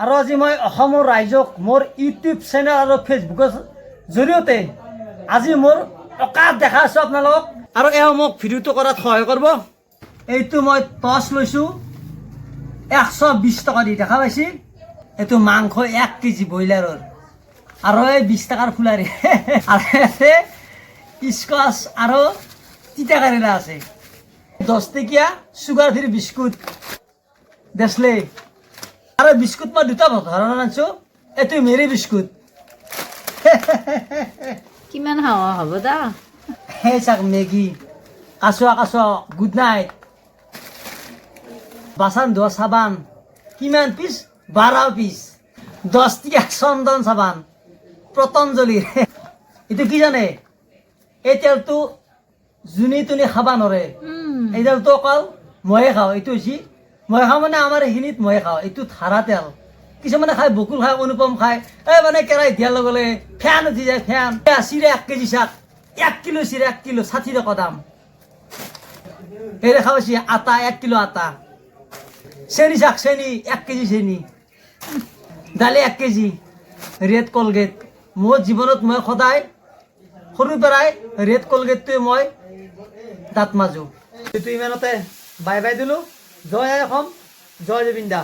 আৰু আজি মই অসমৰ ৰাইজক মোৰ ইউটিউব চেনেল আৰু ফেচবুকৰ জৰিয়তে আজি মোৰ অকাত দেখা আছোঁ আপোনালোকক। আৰু এওঁ মোক ভিডিঅ'টো কৰাত সহায় কৰিব। এইটো মই টচ লৈছোঁ 120 টকা দি, দেখা পাইছি? এইটো মাংস 1 কেজি ব্ৰইলাৰৰ, আৰু এই 20 টকাৰ ফুলাৰী আৰু আছে স্কচ আৰু তিতা কেৰেলা আছে। 10 টকীয়া চুগাৰ ফ্ৰী বিস্কুট দেচলে। আৰু বিস্কুট মই দুটা ধৰণৰ আনিছোঁ। এইটো মেৰী বিস্কুট। কিমান হাৱা হ'ব দা? সেই চাক মেগী, কাছোৱা গুড নাইট, বাচন ধোৱা চাবান, কিমান পিচ? 12 পিচ। 10 টকীয়া চন্দন চাবান পতঞ্জলিৰ। এইটো কি জানে? এই তেলটো যোনে তোনে খাব নোৱাৰে। এই তেলটো অকল ময়ে খাওঁ। এইটো হৈছে মই খাওঁ, মানে আমাৰ এইখিনিত ময়ে খাওঁ। এইটো ধাৰা তেল। কিছুমানে খায়, বকুল খায়, অনুপম খায়। এই মানে কেৰাহীত দিয়াৰ লগে লগে ফেন উঠি যায়, ফেন। চিৰা 1 কেজি চাক, 1 কিলো চিৰা, 1 কিলো 60 টকা দাম। এই দেখা পাইছি? আটা 1 কিলো আটা। চেনি চাক, চেনি 1 কেজি চেনি। দালি 1 কেজি। Red Colgate. মোৰ জীৱনত মই সদায় সৰুৰ পৰাই ৰেড কলগেটটোৱে মই দাঁত মাজো। এইটো ইমানতে বাই বাই দিলোঁ। জয় আই অসম, জয় জুবিন দা।